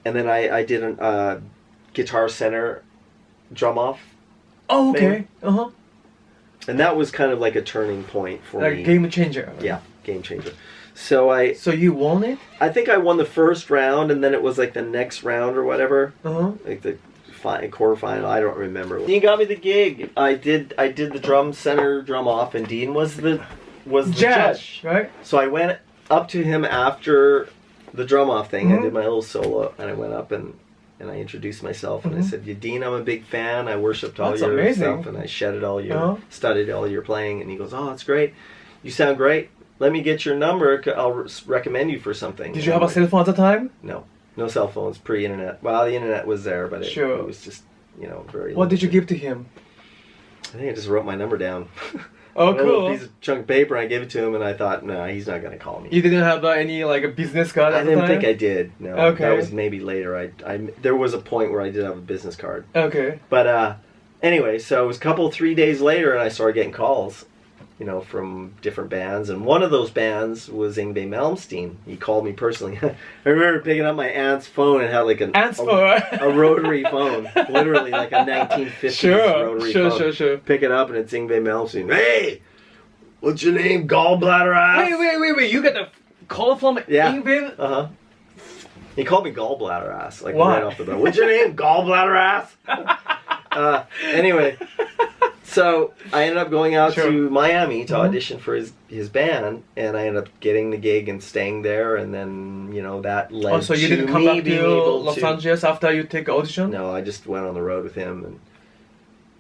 and then I did a Guitar Center drum off. Oh, okay. Thing. Uh-huh. And that was kind of like a turning point for me. Like a game changer. Yeah, game changer. So So you won it? I think I won the first round, and then it was like the next round or whatever. Uh-huh. Like the quarterfinal. I don't remember. Dean got me the gig. I did the drum center drum off, and Dean was the judge, right? So I went up to him after the drum off thing. I did my little solo, and I went up and I introduced myself, and I said, Dean, I'm a big fan. I worshipped all your stuff, and I studied all your playing. And he goes, oh, that's great. You sound great. Let me get your number. I'll recommend you for something. Did you have a cell phone at the time? No cell phones, pre-internet. Well, the internet was there, but it was just, very... What did you give to him? I think I just wrote my number down. Oh, cool. A little piece of chunk of paper, and I gave it to him, and I thought, no, he's not going to call me. You didn't have any, like, a business card at the time? I didn't think I did, no. Okay. That was maybe later. There was a point where I did have a business card. Okay. But anyway, so it was 3 days later, and I started getting calls, from different bands. And one of those bands was Yngwie Malmsteen. He called me personally. I remember picking up my aunt's phone and had like a rotary phone. Literally like a 1950s rotary phone. Sure. Pick it up and it's Yngwie Malmsteen. Hey! What's your name? Gallbladder ass? Wait. You got the call from Yngwie? Uh-huh. He called me gallbladder ass. Like right off the bat. What's your name? Gallbladder ass? Anyway. So I ended up going out to Miami to audition for his band, and I ended up getting the gig and staying there, and then that led to me. So you didn't come back to Los Angeles after you take audition? No, I just went on the road with him, and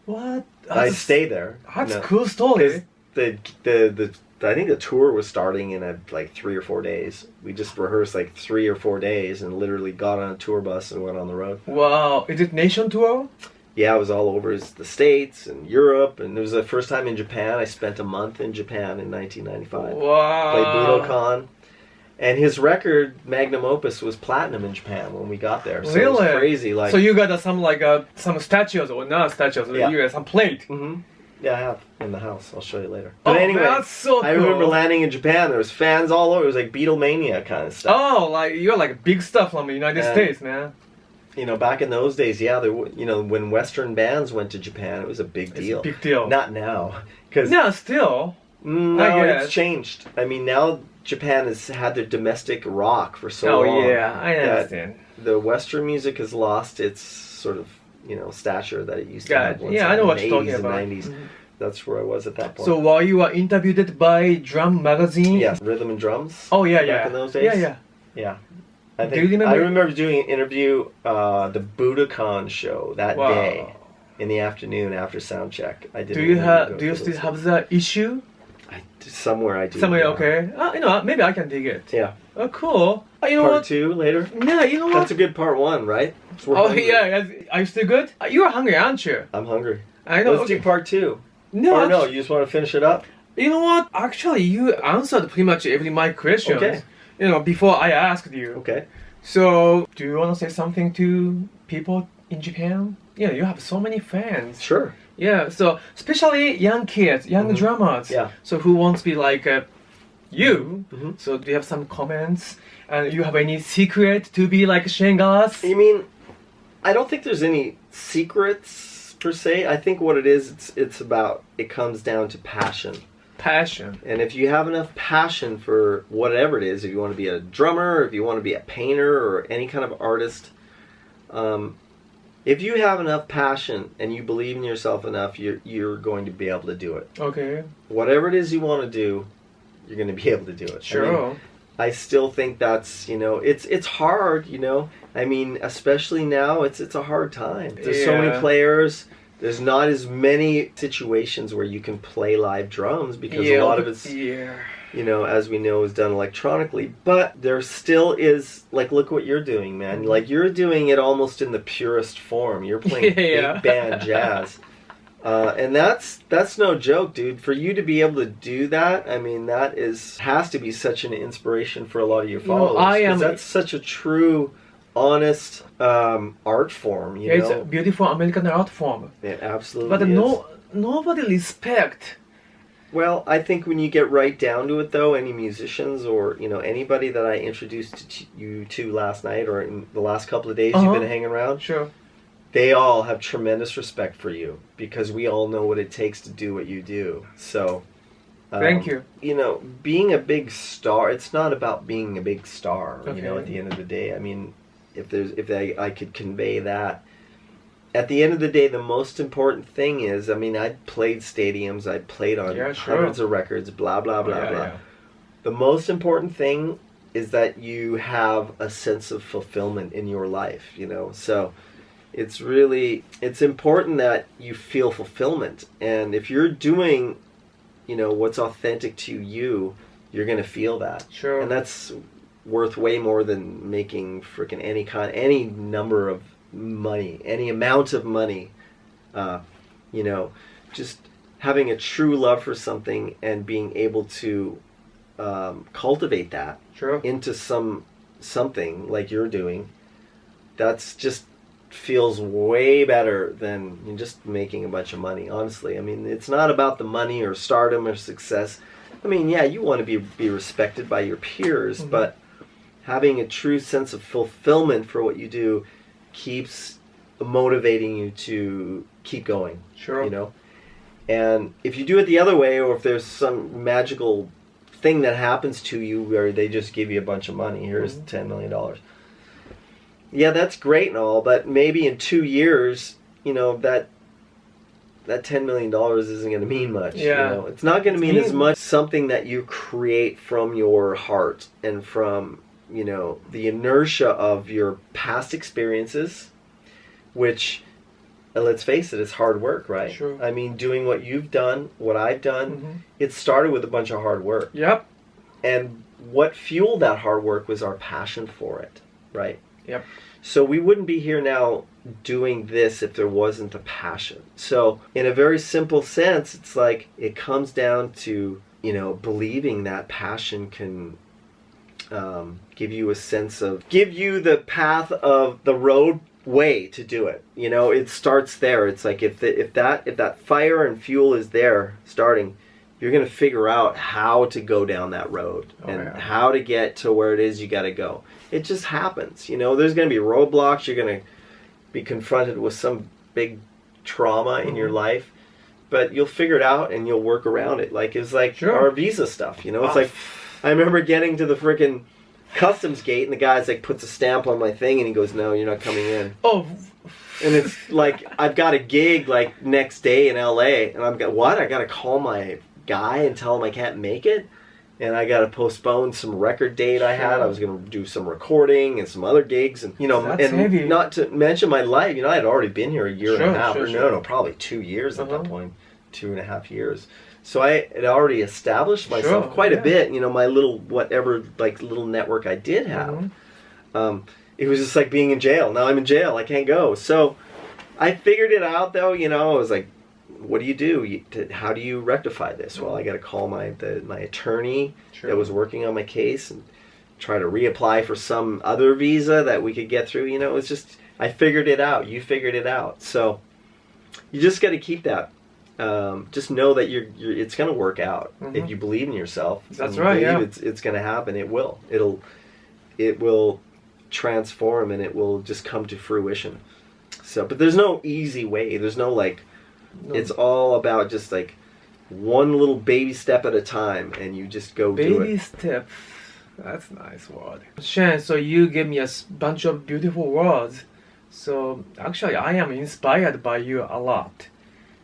what? I stayed there. That's a cool story. I think the tour was starting in like 3 or 4 days. We just rehearsed like 3 or 4 days, and literally got on a tour bus and went on the road. Wow! Is it nation tour? Yeah, I was all over the States and Europe, and it was the first time in Japan. I spent a month in Japan in 1995. Wow. Played Budokan. And his record, Magnum Opus, was platinum in Japan when we got there. So really? It was crazy. Like, so you got some statues, or not statues, you got some plate? Mm-hmm. Yeah, I have in the house. I'll show you later. But anyway, that's so cool. I remember landing in Japan. There was fans all over. It was like Beatlemania kind of stuff. Oh, like you're like big stuff from the United States, man. Back in those days, when Western bands went to Japan, it was a big deal. It's a big deal. Not now. Yeah, still. No, it's changed. I mean, now Japan has had their domestic rock for so long. Oh, yeah, I understand. The Western music has lost its sort of, stature that it used to have. Yeah, I know what you're talking about. In the 90s. Mm-hmm. That's where I was at that point. So while you were interviewed by Drum Magazine? Yes, Rhythm and Drums. Oh, yeah. Back in those days? Yeah. I remember doing an interview, the Budokan show that day in the afternoon after sound check. I did. Do you still have the issue? Somewhere I do. Somewhere, okay. Maybe I can dig it. Yeah. Oh, cool. Part 2 later? Yeah, you know what? That's a good part 1, right? Hungry. Yeah. Are you still good? You are hungry, aren't you? I'm hungry. I know. Let's do part 2. No, you just want to finish it up? You know what? Actually, you answered pretty much every my questions. Okay. Before I asked you. Okay. So, do you want to say something to people in Japan? You have so many fans. Sure. Yeah, so especially young kids, young drummers. Yeah. So who wants to be like you? Mm-hmm. So do you have some comments? And you have any secret to be like Shane Glass? You mean, I don't think there's any secrets per se. I think what it is, it comes down to passion. Passion. And if you have enough passion for whatever it is, if you want to be a drummer, if you want to be a painter or any kind of artist, if you have enough passion and you believe in yourself enough, you're going to be able to do it. Okay. Whatever it is you want to do, you're going to be able to do it. Sure. I still think that's, it's hard, I mean, especially now, it's a hard time. There's so many players. There's not as many situations where you can play live drums because a lot of it's, as we know, is done electronically. But there still is, like, look what you're doing, man. Like, you're doing it almost in the purest form. You're playing big band jazz. And that's no joke, dude. For you to be able to do that, I mean, has to be such an inspiration for a lot of your followers. That's such a true, honest art form, you know? It's a beautiful American art form. It absolutely but is. nobody respect Well, I think when you get right down to it, though, any musicians or, you know, anybody that I introduced you to last night or in the last couple of days you've been hanging around, Sure. they all have tremendous respect for you because we all know what it takes to do what you do. So, Thank you. You know, being a big star, it's not about being a big star, you know, at the end of the day. I mean, if I could convey that. At the end of the day, the most important thing is, I mean, I played stadiums, I played on hundreds of records, blah, blah, blah, blah. Yeah. The most important thing is that you have a sense of fulfillment in your life, you know. So it's important that you feel fulfillment. And if you're doing, you know, what's authentic to you, you're going to feel that. Sure. And that's worth way more than making freaking any number of money, any amount of money. You know, just having a true love for something and being able to cultivate that into something like you're doing, that's just feels way better than just making a bunch of money, honestly. I mean, it's not about the money or stardom or success. I mean, yeah, you want to be respected by your peers, but having a true sense of fulfillment for what you do keeps motivating you to keep going. Sure. You know? And if you do it the other way, or if there's some magical thing that happens to you where they just give you a bunch of money, here's $10 million. Yeah, that's great and all, but maybe in 2 years, you know, that $10 million isn't going to mean much. Yeah. You know? It's not going to mean as much something that you create from your heart and from, you know, the inertia of your past experiences, which, let's face it, it's hard work, right? Sure. I mean, doing what you've done, what I've done, it started with a bunch of hard work. Yep. And what fueled that hard work was our passion for it, right? Yep. So we wouldn't be here now doing this if there wasn't the passion. So in a very simple sense, it's like it comes down to, you know, believing that passion can give you a sense of, give you the path of the road way to do it. You know, it starts there. It's like if that fire and fuel is there starting, you're going to figure out how to go down that road how to get to where it is you got to go. It just happens. You know, there's going to be roadblocks. You're going to be confronted with some big trauma in your life, but you'll figure it out and you'll work around it. Like, it's like our visa stuff, you know. It's like, I remember getting to the freaking customs gate and the guy's like puts a stamp on my thing and he goes, "No, you're not coming in." Oh. And it's like, I've got a gig like next day in LA and I got to call my guy and tell him I can't make it, and I got to postpone some record date I had. I was going to do some recording and some other gigs, and you know, heavy. Not to mention my life. You know, I had already been here a year and a half, probably 2 years at that point, 2.5 years. So I had already established myself quite a bit. You know, my little little network I did have. It was just like being in jail. Now I'm in jail. I can't go. So I figured it out, though. You know, I was like, what do you do? How do you rectify this? Well, I got to call my attorney that was working on my case and try to reapply for some other visa that we could get through. You know, it's just, I figured it out. You figured it out. So you just got to keep that. Just know that it's going to work out if you believe in yourself. That's right. Yeah. It's going to happen. It will. It will transform and it will just come to fruition. So, but there's no easy way. There's no like. No. It's all about just like one little baby step at a time, and you just go do it. Baby step. That's a nice word. Shane, so you gave me a bunch of beautiful words. So actually, I am inspired by you a lot.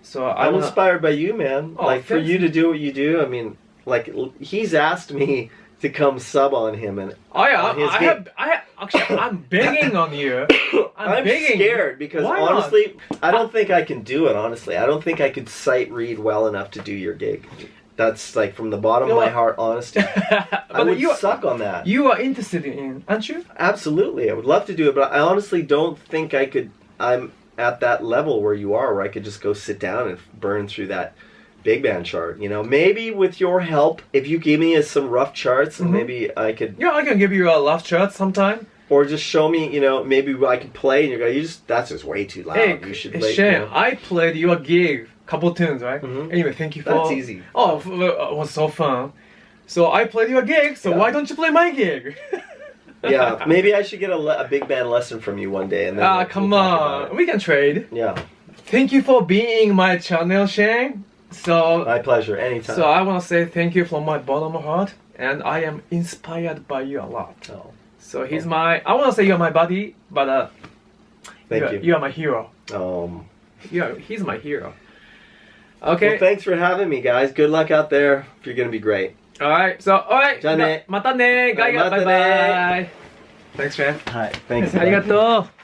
So I'm inspired by you, man. Like for you to do what you do. I mean, like he's asked me to come sub on him, and I'm begging on you. I'm begging. Scared because honestly, I don't think I can do it. Honestly, I don't think I could sight read well enough to do your gig. That's like from the bottom of my heart, honesty. I would suck on that. You are interested in, aren't you? Absolutely, I would love to do it, but I honestly don't think I could. I'm at that level where you are, where I could just go sit down and burn through that big band chart. You know, maybe with your help, if you give me some rough charts, maybe I could. Yeah, I can give you a rough chart sometime. Or just show me, you know, maybe I can play, and you're going, that's just way too loud. Hey, you should play. Shane, I played your gig couple tunes, right? Anyway, thank you for. That's easy. Oh, it was so fun. So I played your gig. So why don't you play my gig? Yeah, maybe I should get a big band lesson from you one day, and then come on, we can trade. Yeah. Thank you for being my channel, Shane. So my pleasure. Anytime. So I want to say thank you from my bottom of my heart, and I am inspired by you a lot. Oh. So he's my. I want to say you're my buddy, but thank you. You are my hero. He's my hero. Okay. Well, thanks for having me, guys. Good luck out there. You're gonna be great. Alright, so alright. じゃあね。またね。ガイガー、バイバイ。Thanks, man. Hi. Thanks. ありがとう。